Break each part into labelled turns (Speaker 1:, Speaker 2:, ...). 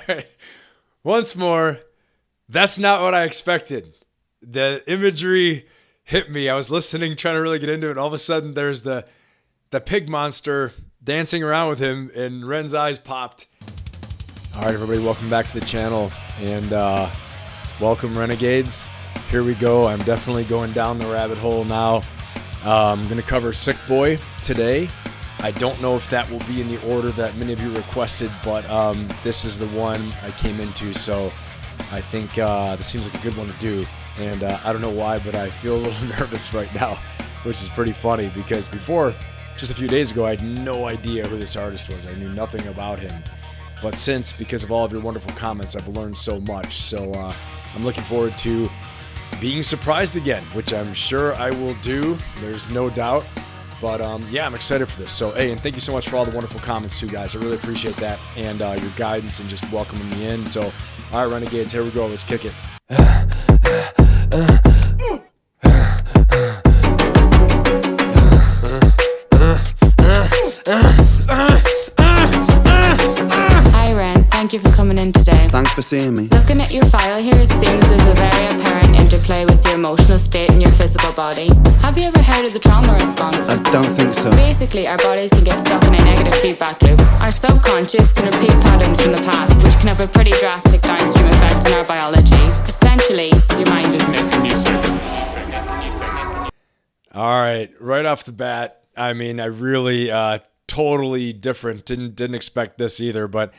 Speaker 1: right. Once more, that's not what I expected. The imagery hit me. I was listening, trying to really get into it. And all of a sudden, there's the pig monster dancing around with him, and Ren's eyes popped. All right, everybody, welcome back to the channel, and welcome, Renegades. Here we go. I'm definitely going down the rabbit hole now. I'm going to cover Sick Boi today. I don't know if that will be in the order that many of you requested, but this is the one I came into, so I think this seems like a good one to do. And I don't know why, but I feel a little nervous right now, which is pretty funny because before, just a few days ago, I had no idea who this artist was. I knew nothing about him. But since, because of all of your wonderful comments, I've learned so much. So I'm looking forward to being surprised again, which I'm sure I will do. There's no doubt. But yeah, I'm excited for this. So, hey, and thank you so much for all the wonderful comments too, guys. I really appreciate that, and your guidance and just welcoming me in. So, all right, Renegades, here we go. Let's kick it.
Speaker 2: Hi, Ren. Thank you for coming in today.
Speaker 3: Thanks for seeing me.
Speaker 2: Looking at your file here, it seems there's a very apparent interplay with your emotional state and your physical body. Have you ever heard of the trauma response?
Speaker 3: I don't think so.
Speaker 2: Basically, our bodies can get stuck in a negative feedback loop. Our subconscious can repeat patterns from the past, which can have a pretty drastic downstream effect on our biology. Essentially, your mind is making you sick.
Speaker 1: All right off the bat, I mean, I really totally different. Didn't expect this either, but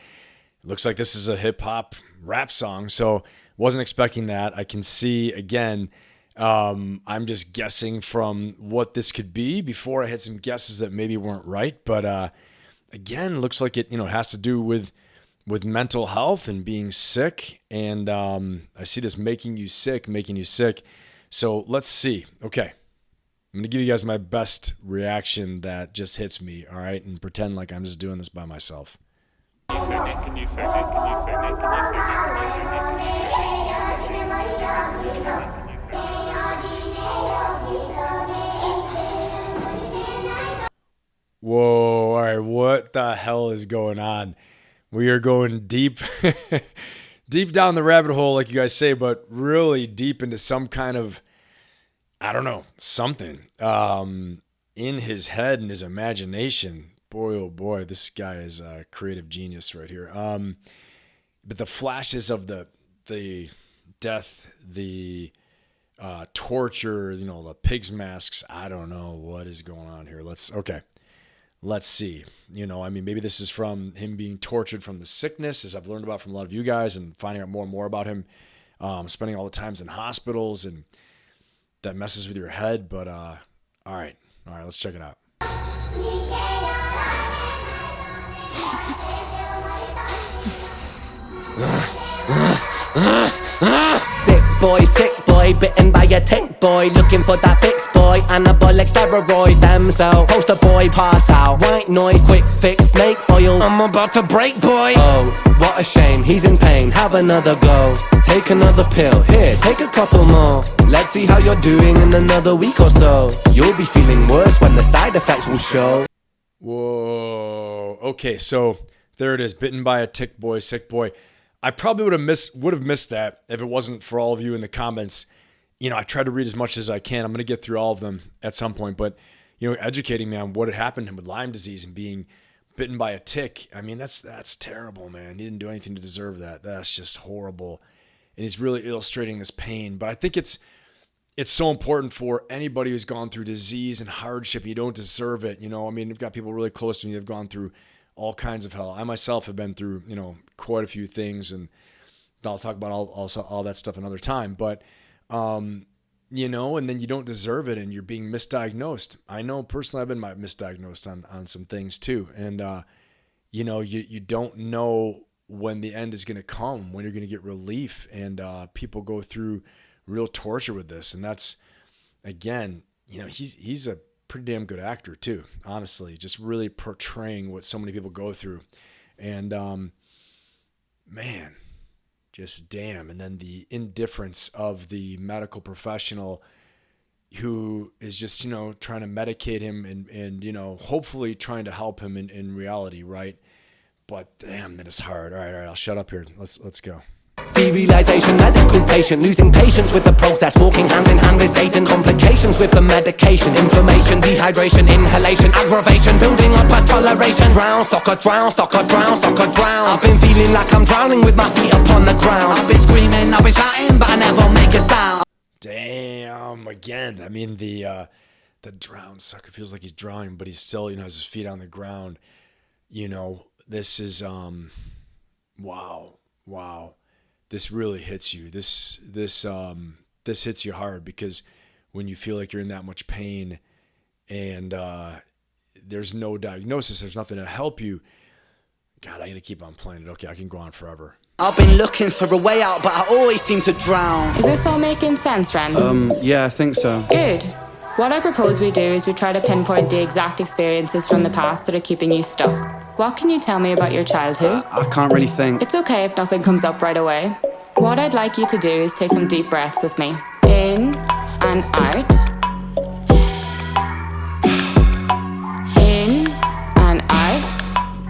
Speaker 1: it looks like this is a hip hop rap song, so wasn't expecting that. I can see again. I'm just guessing from what this could be. Before I had some guesses that maybe weren't right, but again, looks like it has to do with mental health and being sick. And I see this making you sick. So let's see. Okay. I'm going to give you guys my best reaction that just hits me, all right? And pretend like I'm just doing this by myself. Whoa, all right, what the hell is going on? We are going deep, deep down the rabbit hole, like you guys say, but really deep into some kind of, I don't know, something in his head and his imagination. Boy, oh boy, this guy is a creative genius right here. But the flashes of the death, the torture, the pig's masks, I don't know what is going on here. Let's see. Maybe this is from him being tortured from the sickness, as I've learned about from a lot of you guys, and finding out more and more about him, spending all the times in hospitals, and that messes with your head. But all right, let's check it out.
Speaker 4: Sick boy, bitten by a tick boy, looking for that fix boy, anabolic steroids, stem cell, poster boy, pass out, white noise, quick fix, snake oil, I'm about to break boy. Oh, what a shame, he's in pain, have another go, take another pill, here, take a couple more, let's see how you're doing in another week or so, you'll be feeling worse when the side effects will show.
Speaker 1: Whoa, okay, so there it is, bitten by a tick boy, sick boy. I probably would have missed that if it wasn't for all of you in the comments. I tried to read as much as I can. I'm going to get through all of them at some point, but educating me on what had happened to him with Lyme disease and being bitten by a tick. I mean, that's terrible, man. He didn't do anything to deserve that. That's just horrible. And he's really illustrating this pain. But I think it's so important for anybody who's gone through disease and hardship. You don't deserve it. I've got people really close to me that have gone through all kinds of hell. I myself have been through, quite a few things, and I'll talk about all that stuff another time. But, and then you don't deserve it, and you're being misdiagnosed. I know personally I've been misdiagnosed on some things too. And, you don't know when the end is going to come, when you're going to get relief, and people go through real torture with this. And that's, again, he's a pretty damn good actor too, honestly, just really portraying what so many people go through. And man, just damn. And then the indifference of the medical professional who is just, trying to medicate him and hopefully trying to help him in reality, right? but damn, that is hard. All right, I'll shut up here. Let's go.
Speaker 4: Derealization, medical patient, losing patience with the process, walking hand in hand with Satan, complications with the medication, inflammation, dehydration, inhalation, aggravation, building up a toleration. Drown, soccer, drown, soccer, drown, soccer, drown. I've been feeling like I'm drowning with my feet upon the ground. I've been screaming, I've been shouting, but I never make a sound.
Speaker 1: Damn, again, I mean, the drowned sucker feels like he's drowning, but he's still, has his feet on the ground. This is, wow. This really hits you. This hits you hard, because when you feel like you're in that much pain and there's no diagnosis, there's nothing to help you. God, I gotta keep on playing it. Okay, I can go on forever.
Speaker 4: I've been looking for a way out, but I always seem to drown.
Speaker 2: Is this all making sense, Ren?
Speaker 3: Yeah, I think so.
Speaker 2: Good. What I propose we do is we try to pinpoint the exact experiences from the past that are keeping you stuck. What can you tell me about your childhood?
Speaker 3: I can't really think.
Speaker 2: It's okay if nothing comes up right away. What I'd like you to do is take some deep breaths with me. In and out. In and out.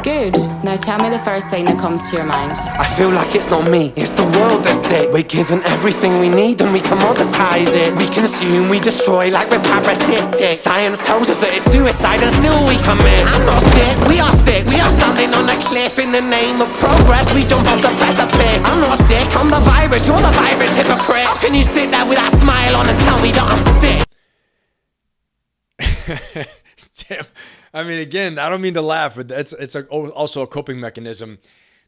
Speaker 2: Good. Now tell me the first thing that comes to your mind.
Speaker 4: I feel like it's not me, it's the world that's sick. We're given everything we need and we commoditize it. We consume, we destroy like we're parasitic. Science tells us that it's suicide and still we commit. I'm not sick, we are sick. We are standing on a cliff in the name of progress. We jump off the precipice. I'm not sick, I'm the virus, you're the virus, hypocrite. How can you sit there with that smile on and tell me that I'm sick?
Speaker 1: Damn. I mean, again, I don't mean to laugh, but it's also a coping mechanism.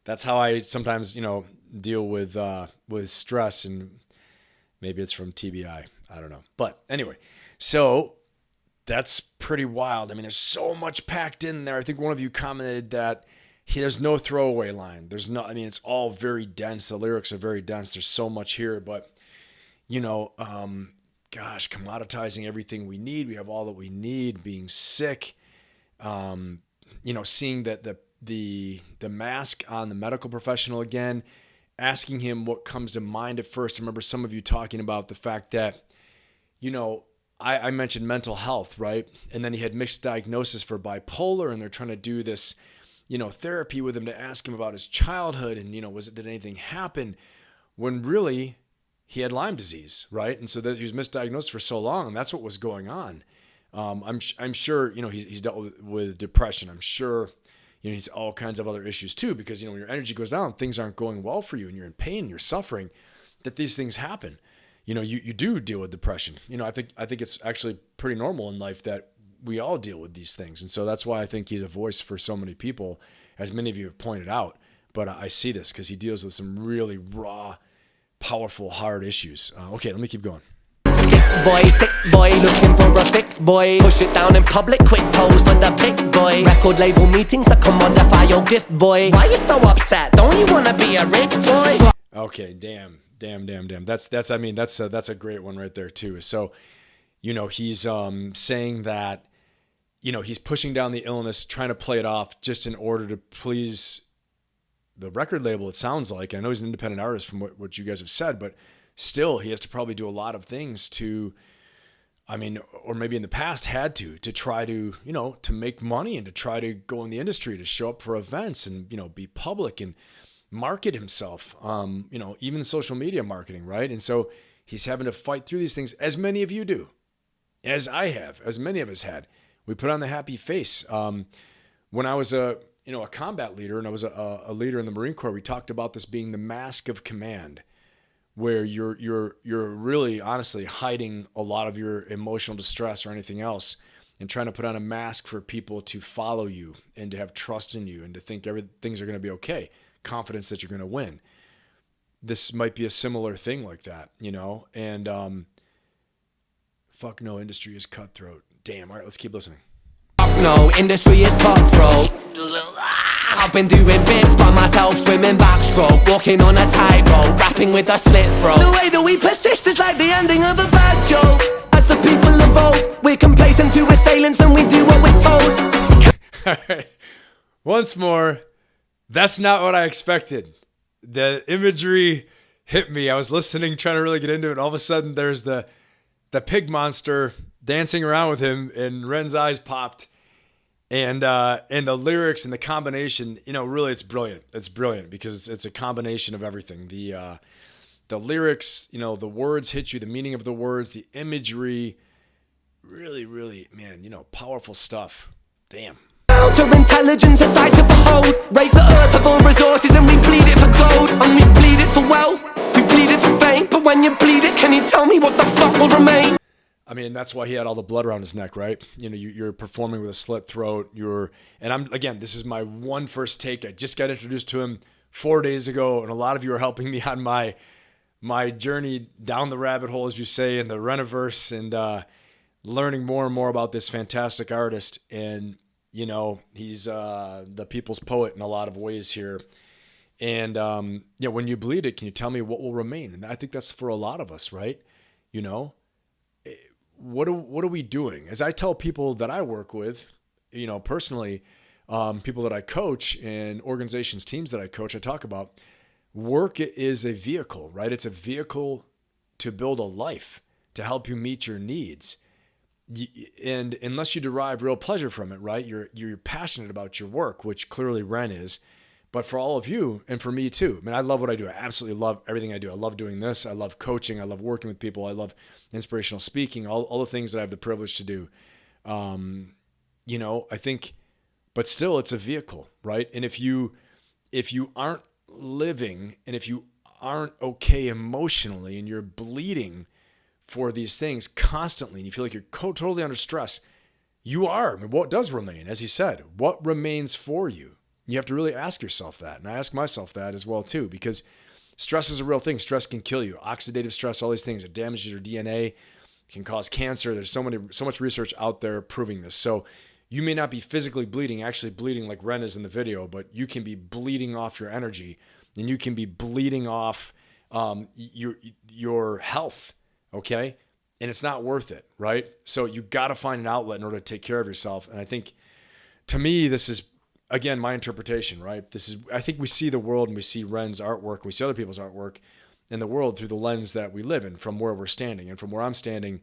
Speaker 1: That's how I sometimes, deal with stress, and maybe it's from TBI. I don't know. But anyway, so that's pretty wild. I mean, there's so much packed in there. I think one of you commented that there's no throwaway line. It's all very dense. The lyrics are very dense. There's so much here, but commoditizing everything we need. We have all that we need, being sick. Seeing that the mask on the medical professional again, asking him what comes to mind at first. I remember some of you talking about the fact that, I mentioned mental health, right? And then he had mixed diagnosis for bipolar, and they're trying to do this, therapy with him to ask him about his childhood and, did anything happen, when really he had Lyme disease, right? And so that he was misdiagnosed for so long, and that's what was going on. I'm sure, he's dealt with depression. I'm sure, he's all kinds of other issues too, because, when your energy goes down, things aren't going well for you and you're in pain, you're suffering, that these things happen. You do deal with depression. I think it's actually pretty normal in life that we all deal with these things. And so that's why I think he's a voice for so many people, as many of you have pointed out. But I see this because he deals with some really raw, powerful, hard issues. Okay, let me keep going.
Speaker 4: Sick boy, looking for a fix, boy. Push it down in public, quick pose for the pic, boy. Record label meetings that commodify your gift, boy. Why you so upset? Don't you wanna be a rich boy?
Speaker 1: Okay, damn. That's a great one right there too. So, he's saying that, he's pushing down the illness, trying to play it off just in order to please the record label. It sounds like. I know he's an independent artist from what you guys have said, but still, he has to probably do a lot of things or maybe in the past had to try to, to make money and to try to go in the industry, to show up for events and, be public and market himself, even social media marketing, right? And so he's having to fight through these things, as many of you do, as I have, as many of us had. We put on the happy face. When I was a combat leader and I was a leader in the Marine Corps, we talked about this being the mask of command, where you're really honestly hiding a lot of your emotional distress or anything else, and trying to put on a mask for people to follow you and to have trust in you and to think things are going to be okay, confidence that you're going to win. This might be a similar thing like that, and fuck no, industry is cutthroat. Damn. All right, let's keep listening.
Speaker 4: No, industry is cutthroat. I've been doing bits by myself, swimming backstroke, walking on a tightrope, rapping with a slit throat. The way that we persist is like the ending of a bad joke. As the people evolve, we're complacent to assailants and we do what we're told.
Speaker 1: All right. Once more, that's not what I expected. The imagery hit me. I was listening, trying to really get into it. All of a sudden, there's the pig monster dancing around with him, and Ren's eyes popped. And the lyrics and the combination, really it's brilliant. It's brilliant because it's a combination of everything. The lyrics, the words hit you, the meaning of the words, the imagery, really, really, man, powerful stuff. Damn.
Speaker 4: Counterintelligence, a sight to behold. Rape the earth of all resources and we bleed it for gold. And we bleed it for wealth, we bleed it for fame. But when you bleed it, can you tell me what the fuck will remain?
Speaker 1: I mean, that's why he had all the blood around his neck, right? You're performing with a slit throat. This is my first take. I just got introduced to him 4 days ago, and a lot of you are helping me on my journey down the rabbit hole, as you say, in the Reniverse, and learning more and more about this fantastic artist. And he's the people's poet in a lot of ways here. And when you bleed it, can you tell me what will remain? And I think that's for a lot of us, right? What are we doing? As I tell people that I work with, personally, people that I coach and organizations, teams that I coach, I talk about work is a vehicle, right? It's a vehicle to build a life, to help you meet your needs. And unless you derive real pleasure from it, right? You're passionate about your work, which clearly Ren is. But for all of you, and for me too, I mean, I love what I do. I absolutely love everything I do. I love doing this. I love coaching. I love working with people. I love inspirational speaking, all the things that I have the privilege to do. I think, but still it's a vehicle, right? And if you aren't living, and if you aren't okay emotionally, and you're bleeding for these things constantly, and you feel like you're totally under stress, you are. I mean, what does remain? As he said, what remains for you? You have to really ask yourself that. And I ask myself that as well too, because stress is a real thing. Stress can kill you. Oxidative stress, all these things, it damages your DNA, can cause cancer. There's so much research out there proving this. So you may not be physically bleeding, actually bleeding like Ren is in the video, but you can be bleeding off your energy, and you can be bleeding off your health, okay? And it's not worth it, right? So you got to find an outlet in order to take care of yourself. And I think, to me, this is, again, my interpretation, right? I think we see the world, and we see Ren's artwork, and we see other people's artwork in the world through the lens that we live in, from where we're standing. And from where I'm standing,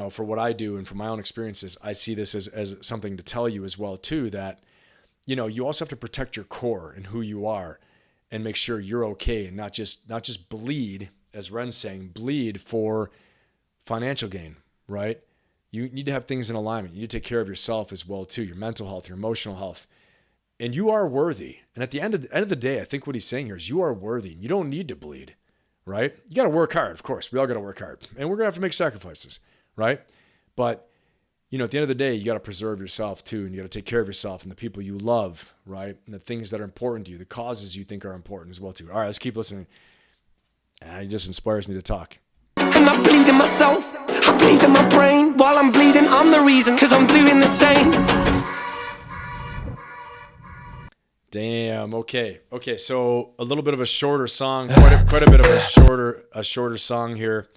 Speaker 1: for what I do and from my own experiences, I see this as something to tell you as well too, that, you also have to protect your core and who you are, and make sure you're okay, and not just bleed, as Ren's saying, bleed for financial gain, right? You need to have things in alignment. You need to take care of yourself as well too, your mental health, your emotional health. And you are worthy. And at the end of the day, I think what he's saying here is you are worthy. You don't need to bleed, right? You got to work hard, of course. We all got to work hard. And we're going to have to make sacrifices, right? But, at the end of the day, you got to preserve yourself too. And you got to take care of yourself and the people you love, right? And the things that are important to you, the causes you think are important as well too. All right, let's keep listening. It just inspires me to talk.
Speaker 4: And I bleed in myself, I bleed in my brain. While I'm bleeding, I'm the reason, cause I'm doing the same.
Speaker 1: Damn. Okay. So a little bit of a shorter song, quite a bit of a shorter song here.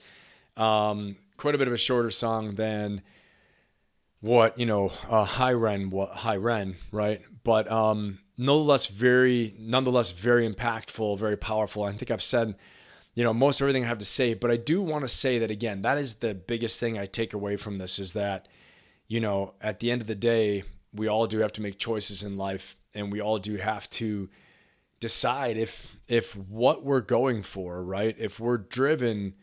Speaker 1: Quite a bit of a shorter song than what, High Ren, right? But nonetheless very impactful, very powerful. I think I've said, most everything I have to say, but I do want to say that again, that is the biggest thing I take away from this, is that, at the end of the day, we all do have to make choices in life. And we all do have to decide if what we're going for, right? If we're driven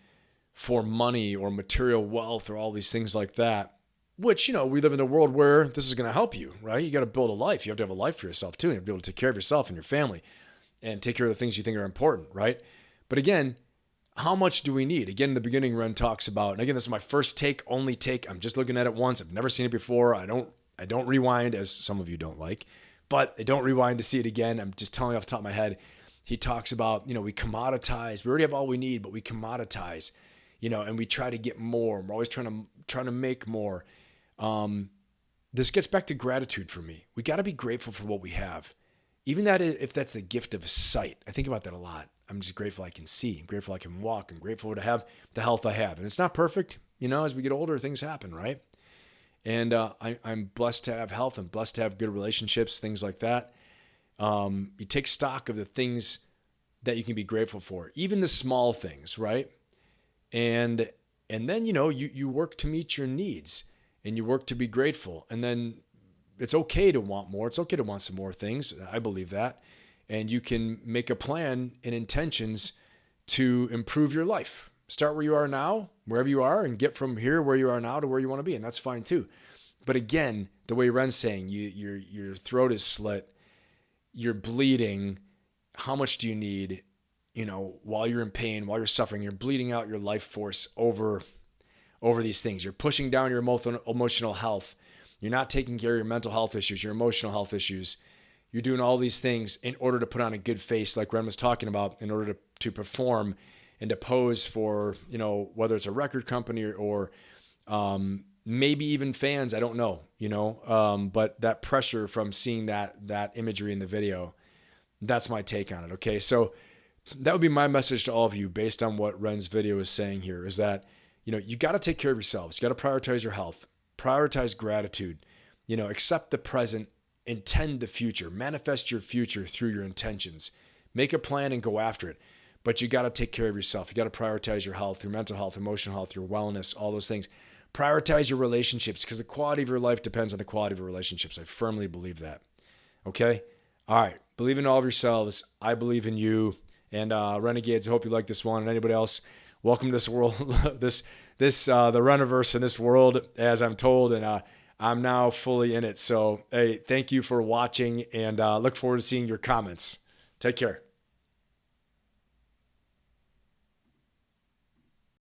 Speaker 1: for money or material wealth or all these things like that, which, we live in a world where this is going to help you, right? You got to build a life. You have to have a life for yourself too. You have to be able to take care of yourself and your family and take care of the things you think are important, right? But again, how much do we need? Again, in the beginning, Ren talks about, and again, this is my first only take. I'm just looking at it once. I've never seen it before. I don't rewind, as some of you don't like. But I don't rewind to see it again. I'm just telling you off the top of my head. He talks about, we commoditize. We already have all we need, but we commoditize, and we try to get more. We're always trying to make more. This gets back to gratitude for me. We got to be grateful for what we have. Even if that's the gift of sight. I think about that a lot. I'm just grateful I can see. I'm grateful I can walk. I'm grateful to have the health I have. And it's not perfect. As we get older, things happen, right? And I'm blessed to have health. I'm blessed to have good relationships, things like that. You take stock of the things that you can be grateful for, even the small things, right? And then, you work to meet your needs, and you work to be grateful. And then it's okay to want more. It's okay to want some more things. I believe that. And you can make a plan and intentions to improve your life. Start where you are now, wherever you are, and get from here where you are now to where you want to be. And that's fine too. But again, the way Ren's saying, your throat is slit, you're bleeding. How much do you need? While you're in pain, while you're suffering, you're bleeding out your life force over these things. You're pushing down your emotional health. You're not taking care of your mental health issues, your emotional health issues. You're doing all these things in order to put on a good face, like Ren was talking about, in order to perform and to pose for, whether it's a record company or maybe even fans. I don't know, but that pressure from seeing that imagery in the video, that's my take on it. Okay. So that would be my message to all of you based on what Ren's video is saying here, is that, you got to take care of yourselves. You got to prioritize your health, prioritize gratitude, accept the present, intend the future, manifest your future through your intentions, make a plan and go after it. But you got to take care of yourself. You got to prioritize your health, your mental health, emotional health, your wellness, all those things. Prioritize your relationships, because the quality of your life depends on the quality of your relationships. I firmly believe that. Okay. All right. Believe in all of yourselves. I believe in you. And Renegades, I hope you like this one. And anybody else, welcome to this world, the Reniverse in this world, as I'm told, and I'm now fully in it. So, hey, thank you for watching, and look forward to seeing your comments. Take care.